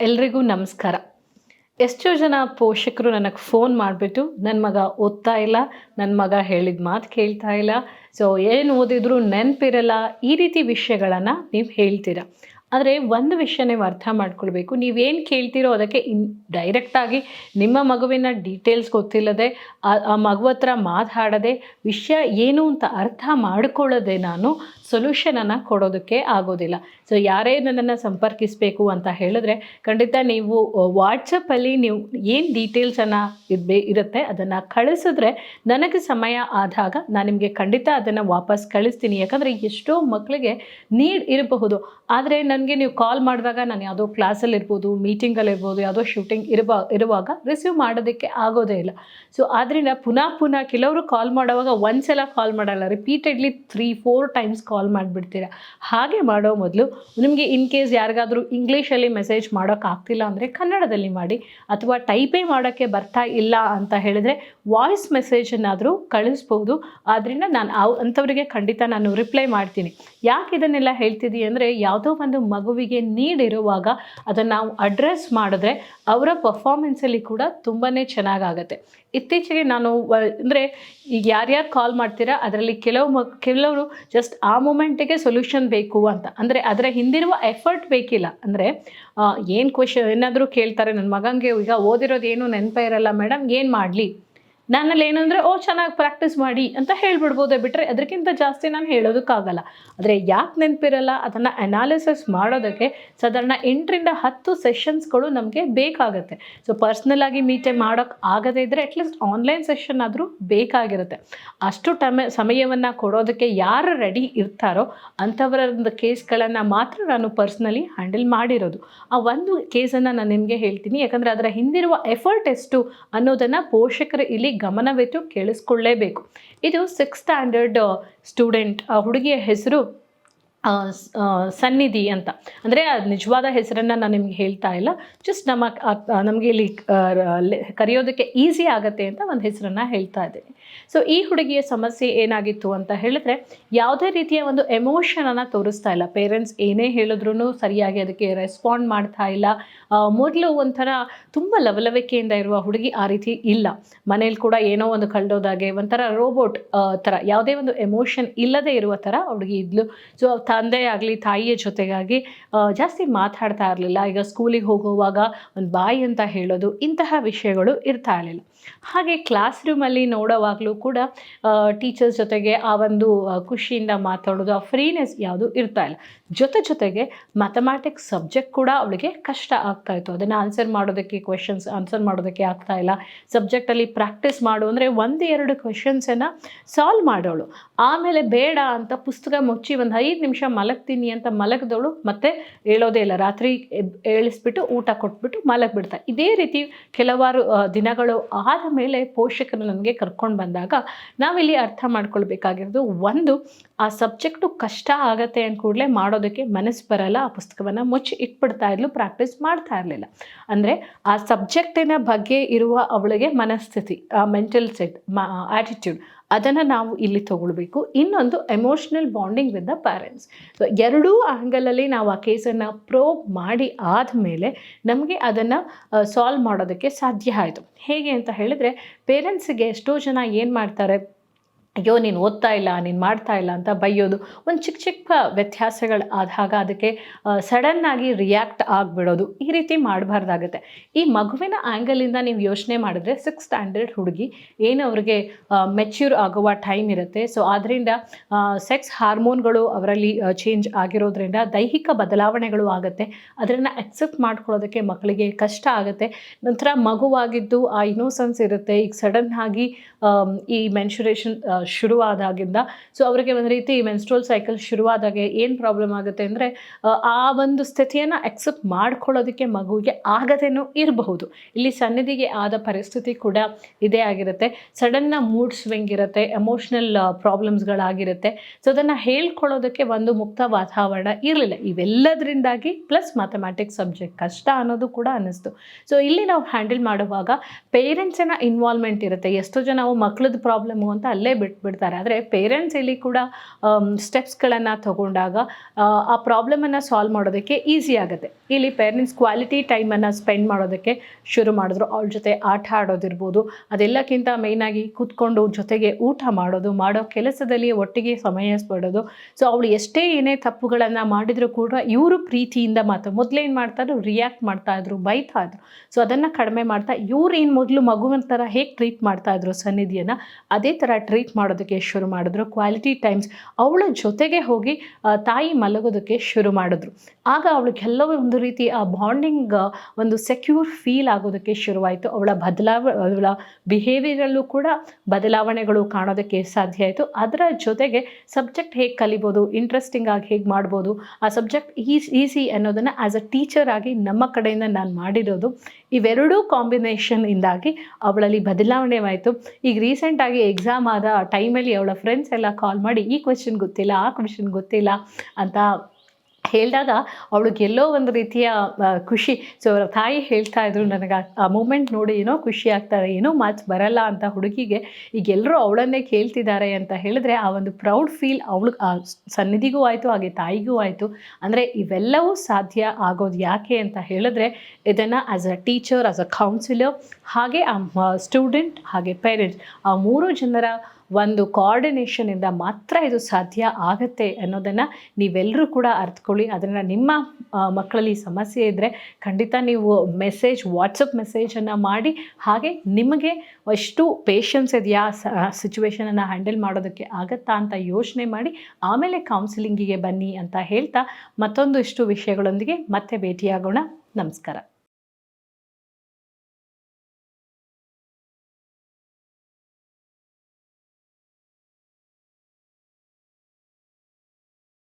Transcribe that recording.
ಎಲ್ರಿಗೂ ನಮಸ್ಕಾರ. ಎಷ್ಟೋ ಜನ ಪೋಷಕರು ನನಗೆ ಫೋನ್ ಮಾಡಿಬಿಟ್ಟು ನನ್ನ ಮಗ ಓದ್ತಾ ಇಲ್ಲ, ನನ್ನ ಮಗ ಹೇಳಿದ ಮಾತು ಕೇಳ್ತಾ ಇಲ್ಲ, ಸೊ ಏನು ಓದಿದ್ರು ನೆನಪಿರಲ್ಲ, ಈ ರೀತಿ ವಿಷಯಗಳನ್ನು ನೀವು ಹೇಳ್ತೀರಾ. ಆದರೆ ಒಂದು ವಿಷಯ ನೀವು ಅರ್ಥ ಮಾಡ್ಕೊಳ್ಬೇಕು, ನೀವೇನು ಕೇಳ್ತೀರೋ ಅದಕ್ಕೆ ಡೈರೆಕ್ಟಾಗಿ ನಿಮ್ಮ ಮಗುವಿನ ಡೀಟೇಲ್ಸ್ ಗೊತ್ತಿಲ್ಲದೆ ಆ ಮಗು ಹತ್ರ ಮಾತಾಡದೆ ವಿಷಯ ಏನು ಅಂತ ಅರ್ಥ ಮಾಡ್ಕೊಳ್ಳದೆ ನಾನು ಸೊಲ್ಯೂಷನನ್ನು ಕೊಡೋದಕ್ಕೆ ಆಗೋದಿಲ್ಲ. ಸೊ ಯಾರೇ ನನ್ನನ್ನು ಸಂಪರ್ಕಿಸಬೇಕು ಅಂತ ಹೇಳಿದ್ರೆ ಖಂಡಿತ ನೀವು ವಾಟ್ಸಪ್ಪಲ್ಲಿ ನೀವು ಏನು ಡೀಟೇಲ್ಸನ್ನು ಇರುತ್ತೆ ಅದನ್ನು ಕಳಿಸಿದ್ರೆ ನನಗೆ ಸಮಯ ಆದಾಗ ನಾನು ನಿಮಗೆ ಖಂಡಿತ ಅದನ್ನು ವಾಪಸ್ ಕಳಿಸ್ತೀನಿ. ಯಾಕಂದರೆ ಎಷ್ಟೋ ಮಕ್ಕಳಿಗೆ ನೀಡ್ ಇರಬಹುದು, ಆದರೆ ನನಗೆ ನೀವು ಕಾಲ್ ಮಾಡಿದಾಗ ನಾನು ಯಾವುದೋ ಕ್ಲಾಸಲ್ಲಿರ್ಬೋದು, ಮೀಟಿಂಗಲ್ಲಿರ್ಬೋದು, ಯಾವುದೋ ಶೂಟಿಂಗ್ ಇರುವಾಗ ರಿಸೀವ್ ಮಾಡೋದಕ್ಕೆ ಆಗೋದೇ ಇಲ್ಲ. ಸೊ ಆದ್ದರಿಂದ ಪುನಃ ಕೆಲವರು ಕಾಲ್ ಮಾಡುವಾಗ ಒಂದು ಸಲ ಕಾಲ್ ಮಾಡಲ್ಲ, ರಿಪೀಟೆಡ್ಲಿ 3-4 ಟೈಮ್ಸ್ ಕಾಲ್ ಮಾಡಿಬಿಡ್ತೀರ. ಹಾಗೆ ಮಾಡೋ ಮೊದಲು ನಿಮಗೆ ಇನ್ ಕೇಸ್ ಯಾರಿಗಾದರೂ ಇಂಗ್ಲೀಷಲ್ಲಿ ಮೆಸೇಜ್ ಮಾಡೋಕ್ಕಾಗ್ತಿಲ್ಲ ಅಂದರೆ ಕನ್ನಡದಲ್ಲಿ ಮಾಡಿ, ಅಥವಾ ಟೈಪೇ ಮಾಡೋಕ್ಕೆ ಬರ್ತಾ ಇಲ್ಲ ಅಂತ ಹೇಳಿದರೆ ವಾಯ್ಸ್ ಮೆಸೇಜನ್ನಾದರೂ ಕಳಿಸ್ಬೋದು. ಆದ್ದರಿಂದ ನಾನು ಅಂಥವರಿಗೆ ಖಂಡಿತ ನಾನು ರಿಪ್ಲೈ ಮಾಡ್ತೀನಿ. ಯಾಕೆ ಇದನ್ನೆಲ್ಲ ಹೇಳ್ತಿದ್ದೀವಿ ಅಂದರೆ, ಯಾವುದೋ ಒಂದು ಮಗುವಿಗೆ ನೀಡ್ ಇರುವಾಗ ಅದನ್ನು ನಾವು ಅಡ್ರೆಸ್ ಮಾಡಿದ್ರೆ ಅವರ ಪರ್ಫಾರ್ಮೆನ್ಸಲ್ಲಿ ಕೂಡ ತುಂಬಾ ಚೆನ್ನಾಗಾಗತ್ತೆ. ಇತ್ತೀಚೆಗೆ ನಾನು ಅಂದರೆ ಈಗ ಯಾರ್ಯಾರು ಕಾಲ್ ಮಾಡ್ತೀರಾ ಅದರಲ್ಲಿ ಕೆಲವರು ಜಸ್ಟ್ ಆ ಮೂಮೆಂಟಿಗೆ ಸೊಲ್ಯೂಷನ್ ಬೇಕು ಅಂತ, ಅಂದರೆ ಅದರ ಹಿಂದಿರುವ ಎಫರ್ಟ್ ಬೇಕಿಲ್ಲ. ಅಂದರೆ ಏನು ಕ್ವೆಶನ್ ಏನಾದರೂ ಕೇಳ್ತಾರೆ, ನನ್ನ ಮಗನಿಗೆ ಈಗ ಓದಿರೋದು ಏನು ನೆನಪೇ ಇರಲ್ಲ ಮೇಡಮ್, ಏನು ಮಾಡಲಿ? ನನ್ನಲ್ಲಿ ಏನಂದರೆ ಚೆನ್ನಾಗಿ ಪ್ರಾಕ್ಟೀಸ್ ಮಾಡಿ ಅಂತ ಹೇಳ್ಬಿಡ್ಬೋದೇ ಬಿಟ್ಟರೆ ಅದಕ್ಕಿಂತ ಜಾಸ್ತಿ ನಾನು ಹೇಳೋದಕ್ಕಾಗಲ್ಲ. ಆದರೆ ಯಾಕೆ ನೆನಪಿರಲ್ಲ ಅದನ್ನು ಅನಾಲಿಸಿಸ್ ಮಾಡೋದಕ್ಕೆ ಸಾಧಾರಣ 8-10 ಸೆಷನ್ಸ್ಗಳು ನಮಗೆ ಬೇಕಾಗುತ್ತೆ. ಸೊ ಪರ್ಸ್ನಲಾಗಿ ಮೀಟೇ ಮಾಡೋಕ್ಕೆ ಆಗದೇ ಇದ್ದರೆ ಅಟ್ಲೀಸ್ಟ್ ಆನ್ಲೈನ್ ಸೆಷನ್ ಆದರೂ ಬೇಕಾಗಿರುತ್ತೆ. ಅಷ್ಟು ಸಮಯವನ್ನು ಕೊಡೋದಕ್ಕೆ ಯಾರು ರೆಡಿ ಇರ್ತಾರೋ ಅಂಥವರ ಕೇಸ್ಗಳನ್ನು ಮಾತ್ರ ನಾನು ಪರ್ಸ್ನಲಿ ಹ್ಯಾಂಡಲ್ ಮಾಡಿರೋದು. ಆ ಒಂದು ಕೇಸನ್ನು ನಾನು ನಿಮಗೆ ಹೇಳ್ತೀನಿ, ಯಾಕಂದರೆ ಅದರ ಹಿಂದಿರುವ ಎಫರ್ಟ್ ಎಷ್ಟು ಅನ್ನೋದನ್ನು ಪೋಷಕರು ಇಲ್ಲಿ ಗಮನವಿಟ್ಟು ಕೇಳಿಸ್ಕೊಳ್ಳೇಬೇಕು. ಇದು 6th ಸ್ಟ್ಯಾಂಡರ್ಡ್ ಸ್ಟೂಡೆಂಟ್. ಆ ಹುಡುಗಿಯ ಹೆಸರು ಸನ್ನಿಧಿ ಅಂತ. ಅಂದರೆ ಅದು ನಿಜವಾದ ಹೆಸರನ್ನು ನಾನು ನಿಮ್ಗೆ ಹೇಳ್ತಾ ಇಲ್ಲ, ಜಸ್ಟ್ ನಮಗೆ ಇಲ್ಲಿ ಕರೆಯೋದಕ್ಕೆ ಈಸಿ ಆಗುತ್ತೆ ಅಂತ ಒಂದು ಹೆಸರನ್ನು ಹೇಳ್ತಾ ಇದ್ದೀನಿ. ಸೊ ಈ ಹುಡುಗಿಯ ಸಮಸ್ಯೆ ಏನಾಗಿತ್ತು ಅಂತ ಹೇಳಿದ್ರೆ, ಯಾವುದೇ ರೀತಿಯ ಒಂದು ಎಮೋಷನನ್ನು ತೋರಿಸ್ತಾ ಇಲ್ಲ. ಪೇರೆಂಟ್ಸ್ ಏನೇ ಹೇಳಿದ್ರೂ ಸರಿಯಾಗಿ ಅದಕ್ಕೆ ರೆಸ್ಪಾಂಡ್ ಮಾಡ್ತಾ ಇಲ್ಲ. ಮೊದಲು ಒಂಥರ ತುಂಬ ಲವಲವಿಕೆಯಿಂದ ಇರುವ ಹುಡುಗಿ ಆ ರೀತಿ ಇಲ್ಲ. ಮನೇಲಿ ಕೂಡ ಏನೋ ಒಂದು ಕಳೆದೋದಾಗೆ ಒಂಥರ ರೋಬೋಟ್ ಥರ, ಯಾವುದೇ ಒಂದು ಎಮೋಷನ್ ಇಲ್ಲದೆ ಇರುವ ಥರ ಹುಡುಗಿ ಇದ್ಲು. ಸೊ ತಂದೆ ಆಗಲಿ ತಾಯಿಯ ಜೊತೆಗಾಗಿ ಜಾಸ್ತಿ ಮಾತಾಡ್ತಾ ಇರಲಿಲ್ಲ. ಈಗ ಸ್ಕೂಲಿಗೆ ಹೋಗುವಾಗ ಒಂದು ಬಾಯಿ ಅಂತ ಹೇಳೋದು, ಇಂತಹ ವಿಷಯಗಳು ಇರ್ತಾ ಇರಲಿಲ್ಲ. ಹಾಗೆ ಕ್ಲಾಸ್ ರೂಮಲ್ಲಿ ನೋಡೋವಾಗಲೂ ಕೂಡ ಟೀಚರ್ಸ್ ಜೊತೆಗೆ ಆ ಒಂದು ಖುಷಿಯಿಂದ ಮಾತಾಡೋದು, ಆ ಫ್ರೀನೆಸ್ ಯಾವುದು ಇರ್ತಾ ಇಲ್ಲ. ಜೊತೆಗೆ ಮ್ಯಾಥಮ್ಯಾಟಿಕ್ಸ್ ಸಬ್ಜೆಕ್ಟ್ ಕೂಡ ಅವಳಿಗೆ ಕಷ್ಟ ಆಗ್ತಾಯಿತ್ತು. ಅದನ್ನು ಕ್ವೆಶನ್ಸ್ ಆನ್ಸರ್ ಮಾಡೋದಕ್ಕೆ ಆಗ್ತಾ ಇಲ್ಲ. ಸಬ್ಜೆಕ್ಟಲ್ಲಿ ಪ್ರಾಕ್ಟೀಸ್ ಮಾಡು ಅಂದರೆ 1-2 ಕ್ವೆಶನ್ಸನ್ನು ಸಾಲ್ವ್ ಮಾಡೋಳು. ಆಮೇಲೆ ಬೇಡ ಅಂತ ಪುಸ್ತಕ ಮುಚ್ಚಿ ಒಂದು 5 ನಿಮಿಷ ಮಲಗ್ತೀನಿ ಅಂತ ಮಲಗಿದವಳು ಮತ್ತೆ ಹೇಳೋದೇ ಇಲ್ಲ. ರಾತ್ರಿ ಏಳಿಸ್ಬಿಟ್ಟು ಊಟ ಕೊಟ್ಬಿಟ್ಟು ಮಲಗಿಬಿಡ್ತಾರೆ. ಇದೇ ರೀತಿ ಕೆಲವಾರು ದಿನಗಳು ಆದ ಮೇಲೆ ಪೋಷಕರು ನನಗೆ ಕರ್ಕೊಂಡು ಬಂದಾಗ ನಾವಿಲ್ಲಿ ಅರ್ಥ ಮಾಡ್ಕೊಳ್ಬೇಕಾಗಿರೋದು, ಒಂದು, ಆ ಸಬ್ಜೆಕ್ಟು ಕಷ್ಟ ಆಗತ್ತೆ ಅಂದ ಕೂಡಲೇ ಮಾಡೋದಕ್ಕೆ ಮನಸ್ಸು ಬರಲ್ಲ. ಆ ಪುಸ್ತಕವನ್ನು ಮುಚ್ಚಿ ಇಟ್ಬಿಡ್ತಾ ಇದ್ಲು, ಪ್ರಾಕ್ಟೀಸ್ ಮಾಡ್ತಾ ಇರಲಿಲ್ಲ. ಅಂದರೆ ಆ ಸಬ್ಜೆಕ್ಟಿನ ಬಗ್ಗೆ ಇರುವ ಅವಳಿಗೆ ಮನಸ್ಥಿತಿ, ಮೆಂಟಲ್ ಸೆಟ್, ಆ್ಯಟಿಟ್ಯೂಡ್, ಅದನ್ನು ನಾವು ಇಲ್ಲಿ ತಗೊಳ್ಬೇಕು. ಇನ್ನೊಂದು emotional bonding with the parents. So ಎರಡೂ ಆ್ಯಂಗಲಲ್ಲಿ ನಾವು ಆ ಕೇಸನ್ನು ಪ್ರೋಬ್ ಮಾಡಿ ಆದಮೇಲೆ ನಮಗೆ ಅದನ್ನು ಸಾಲ್ವ್ ಮಾಡೋದಕ್ಕೆ ಸಾಧ್ಯ ಆಯಿತು. ಹೇಗೆ ಅಂತ ಹೇಳಿದರೆ, ಪೇರೆಂಟ್ಸಿಗೆ ಎಷ್ಟೋ ಜನ ಏನು ಮಾಡ್ತಾರೆ, ಅಯ್ಯೋ ನೀನು ಓದ್ತಾ ಇಲ್ಲ, ನೀನು ಮಾಡ್ತಾ ಇಲ್ಲ ಅಂತ ಬೈಯೋದು. ಒಂದು ಚಿಕ್ಕ ವ್ಯತ್ಯಾಸಗಳು ಆದಾಗ ಅದಕ್ಕೆ ಸಡನ್ನಾಗಿ ರಿಯಾಕ್ಟ್ ಆಗಿಬಿಡೋದು, ಈ ರೀತಿ ಮಾಡಬಾರ್ದಾಗುತ್ತೆ. ಈ ಮಗುವಿನ ಆ್ಯಂಗಲಿಂದ ನೀವು ಯೋಚನೆ ಮಾಡಿದ್ರೆ 6th ಸ್ಟ್ಯಾಂಡರ್ಡ್ ಹುಡುಗಿ, ಏನು ಅವ್ರಿಗೆ ಮೆಚ್ಯೂರ್ ಆಗುವ ಟೈಮ್ ಇರುತ್ತೆ. ಸೊ ಆದ್ದರಿಂದ ಸೆಕ್ಸ್ ಹಾರ್ಮೋನ್ಗಳು ಅವರಲ್ಲಿ ಚೇಂಜ್ ಆಗಿರೋದ್ರಿಂದ ದೈಹಿಕ ಬದಲಾವಣೆಗಳು ಆಗುತ್ತೆ. ಅದನ್ನು ಅಕ್ಸೆಪ್ಟ್ ಮಾಡ್ಕೊಳ್ಳೋದಕ್ಕೆ ಮಕ್ಕಳಿಗೆ ಕಷ್ಟ ಆಗುತ್ತೆ. ನಂತರ ಮಗುವಾಗಿದ್ದು ಆ ಇನ್ನೋಸೆನ್ಸ್ ಇರುತ್ತೆ. ಈಗ ಸಡನ್ ಆಗಿ ಈ ಮೆನ್ಶುರೇಷನ್ ಶುರುವಾದಾಗಿಂದ, ಸೊ ಅವರಿಗೆ ಒಂದು ರೀತಿ ಮೆನ್ಸ್ಟ್ರೋಲ್ ಸೈಕಲ್ ಶುರುವಾದಾಗೆ ಏನು ಪ್ರಾಬ್ಲಮ್ ಆಗುತ್ತೆ ಅಂದರೆ, ಆ ಒಂದು ಸ್ಥಿತಿಯನ್ನು ಅಕ್ಸೆಪ್ಟ್ ಮಾಡ್ಕೊಳ್ಳೋದಕ್ಕೆ ಮಗುವಿಗೆ ಆಗದೇನೂ ಇರಬಹುದು. ಇಲ್ಲಿ ಸನ್ನಿಧಿಗೆ ಆದ ಪರಿಸ್ಥಿತಿ ಕೂಡ ಇದೇ ಆಗಿರುತ್ತೆ. ಸಡನ್ನ ಮೂಡ್ ಸ್ವಿಂಗ್ ಇರುತ್ತೆ, ಎಮೋಷ್ನಲ್ ಪ್ರಾಬ್ಲಮ್ಸ್ಗಳಾಗಿರುತ್ತೆ. ಸೊ ಅದನ್ನು ಹೇಳ್ಕೊಳ್ಳೋದಕ್ಕೆ ಒಂದು ಮುಕ್ತ ವಾತಾವರಣ ಇರಲಿಲ್ಲ. ಇವೆಲ್ಲದರಿಂದಾಗಿ ಪ್ಲಸ್ ಮ್ಯಾಥಮ್ಯಾಟಿಕ್ಸ್ ಸಬ್ಜೆಕ್ಟ್ ಕಷ್ಟ ಅನ್ನೋದು ಕೂಡ ಅನ್ನಿಸ್ತು. ಸೊ ಇಲ್ಲಿ ನಾವು ಹ್ಯಾಂಡಲ್ ಮಾಡುವಾಗ ಪೇರೆಂಟ್ಸಿನ ಇನ್ವಾಲ್ವ್ಮೆಂಟ್ ಇರುತ್ತೆ. ಎಷ್ಟೋ ಜನ ನಾವು ಮಕ್ಕಳದ್ದು ಪ್ರಾಬ್ಲಮ್ಮು ಅಂತ ಅಲ್ಲೇ ಬಿಟ್ಬಿಡ್ತಾರೆ. ಆದರೆ ಪೇರೆಂಟ್ಸ್ ಇಲ್ಲಿ ಕೂಡ ಸ್ಟೆಪ್ಸ್ಗಳನ್ನು ತಗೊಂಡಾಗ ಆ ಪ್ರಾಬ್ಲಮನ್ನು ಸಾಲ್ವ್ ಮಾಡೋದಕ್ಕೆ ಈಸಿ ಆಗುತ್ತೆ. ಇಲ್ಲಿ ಪೇರೆಂಟ್ಸ್ ಕ್ವಾಲಿಟಿ ಟೈಮನ್ನು ಸ್ಪೆಂಡ್ ಮಾಡೋದಕ್ಕೆ ಶುರು ಮಾಡಿದ್ರು. ಅವ್ರ ಜೊತೆ ಆಟ ಆಡೋದಿರ್ಬೋದು, ಅದೆಲ್ಲಕ್ಕಿಂತ ಮೇಯ್ನಾಗಿ ಕೂತ್ಕೊಂಡು ಜೊತೆಗೆ ಊಟ ಮಾಡೋದು, ಮಾಡೋ ಕೆಲಸದಲ್ಲಿ ಒಟ್ಟಿಗೆ ಸಮಯ ಸ್ಪಡೋದು. ಸೊ ಅವಳು ಎಷ್ಟೇ ಏನೇ ತಪ್ಪುಗಳನ್ನು ಮಾಡಿದರೂ ಕೂಡ ಇವರು ಪ್ರೀತಿಯಿಂದ ಮೊದಲೇನು ಮಾಡ್ತಾಯಿದ್ರು, ರಿಯಾಕ್ಟ್ ಮಾಡ್ತಾಯಿದ್ರು, ಬೈತಾಯಿದ್ರು. ಸೊ ಅದನ್ನು ಕಡಿಮೆ ಮಾಡ್ತಾ ಇವ್ರು ಏನು ಮೊದಲು ಮಗುವಿನ ಥರ ಹೇಗೆ ಟ್ರೀಟ್ ಮಾಡ್ತಾಯಿದ್ರು ಸನ್ನಿಧಿಯನ್ನು, ಅದೇ ಥರ ಟ್ರೀಟ್ ಮಾಡೋದಕ್ಕೆ ಶುರು ಮಾಡಿದ್ರು. ಕ್ವಾಲಿಟಿ ಟೈಮ್ಸ್ ಅವಳ ಜೊತೆಗೆ ಹೋಗಿ ತಾಯಿ ಮಲಗೋದಕ್ಕೆ ಶುರು ಮಾಡಿದ್ರು. ಆಗ ಅವಳಿಗೆಲ್ಲವೂ ಒಂದು ರೀತಿ ಆ ಬಾಂಡಿಂಗ್ ಒಂದು ಸೆಕ್ಯೂರ್ ಫೀಲ್ ಆಗೋದಕ್ಕೆ ಶುರುವಾಯಿತು. ಅವಳ ಬಿಹೇವಿಯರಲ್ಲೂ ಕೂಡ ಬದಲಾವಣೆಗಳು ಕಾಣೋದಕ್ಕೆ ಸಾಧ್ಯ ಆಯಿತು. ಅದರ ಜೊತೆಗೆ ಸಬ್ಜೆಕ್ಟ್ ಹೇಗೆ ಕಲಿಬೋದು, ಇಂಟ್ರೆಸ್ಟಿಂಗ್ ಆಗಿ ಹೇಗೆ ಮಾಡ್ಬೋದು, ಆ ಸಬ್ಜೆಕ್ಟ್ ಈಸಿ ಅನ್ನೋದನ್ನು ಆ್ಯಸ್ ಅ ಟೀಚರ್ ಆಗಿ ನಮ್ಮ ಕಡೆಯಿಂದ ನಾನು ಮಾಡಿರೋದು. ಇವೆರಡೂ ಕಾಂಬಿನೇಷನ್ನಿಂದಾಗಿ ಅವಳಲ್ಲಿ ಬದಲಾವಣೆವಾಯಿತು. ಈಗ ರೀಸೆಂಟಾಗಿ ಎಕ್ಸಾಮ್ ಆದ ಟೈಮಲ್ಲಿ ಅವಳ ಫ್ರೆಂಡ್ಸ್ ಎಲ್ಲ ಕಾಲ್ ಮಾಡಿ ಈ ಕ್ವೆಶ್ಚನ್ ಗೊತ್ತಿಲ್ಲ, ಆ ಕ್ವೆಶ್ಚನ್ ಗೊತ್ತಿಲ್ಲ ಅಂತ ಹೇಳಿದಾಗ ಅವಳಿಗೆಲ್ಲೋ ಒಂದು ರೀತಿಯ ಖುಷಿ. ಸೊ ಅವರ ತಾಯಿ ಹೇಳ್ತಾ ಇದ್ರು, ನನಗೆ ಆ ಮೂಮೆಂಟ್ ನೋಡಿ ಏನೋ ಖುಷಿ ಆಗ್ತಾರೆ, ಏನೋ ಮಾರ್ಕ್ಸ್ ಬರಲ್ಲ ಅಂತ ಹುಡುಗಿಗೆ ಈಗ ಎಲ್ಲರೂ ಅವಳನ್ನೇ ಕೇಳ್ತಿದ್ದಾರೆ ಅಂತ ಹೇಳಿದ್ರೆ ಆ ಒಂದು ಪ್ರೌಡ್ ಫೀಲ್ ಅವಳು ಸನ್ನಿಧಿಗೂ ಆಯಿತು, ಹಾಗೆ ತಾಯಿಗೂ ಆಯಿತು. ಅಂದರೆ ಇವೆಲ್ಲವೂ ಸಾಧ್ಯ ಆಗೋದು ಯಾಕೆ ಅಂತ ಹೇಳಿದ್ರೆ ಇದನ್ನು as a teacher, as a counsellor, ಹಾಗೆ ಆ ಸ್ಟೂಡೆಂಟ್, ಹಾಗೆ ಪೇರೆಂಟ್ಸ್, ಆ ಮೂರು ಜನರ ಒಂದು ಕೋಆರ್ಡಿನೇಷನಿಂದ ಮಾತ್ರ ಇದು ಸಾಧ್ಯ ಆಗುತ್ತೆ ಅನ್ನೋದನ್ನು ನೀವೆಲ್ಲರೂ ಕೂಡ ಅರ್ಥಕೊಳ್ಳಿ. ಅದನ್ನು ನಿಮ್ಮ ಮಕ್ಕಳಲ್ಲಿ ಸಮಸ್ಯೆ ಇದ್ದರೆ ಖಂಡಿತ ನೀವು ವಾಟ್ಸಪ್ ಮೆಸೇಜನ್ನು ಮಾಡಿ, ಹಾಗೆ ನಿಮಗೆ ಎಷ್ಟು ಪೇಷನ್ಸ್ ಇದೆಯಾ ಸಿಚುವೇಷನನ್ನು ಹ್ಯಾಂಡಲ್ ಮಾಡೋದಕ್ಕೆ ಆಗುತ್ತಾ ಅಂತ ಯೋಚನೆ ಮಾಡಿ ಆಮೇಲೆ ಕೌನ್ಸಿಲಿಂಗಿಗೆ ಬನ್ನಿ ಅಂತ ಹೇಳ್ತಾ ಮತ್ತೊಂದು ಇಷ್ಟು ವಿಷಯಗಳೊಂದಿಗೆ ಮತ್ತೆ ಭೇಟಿಯಾಗೋಣ. ನಮಸ್ಕಾರ.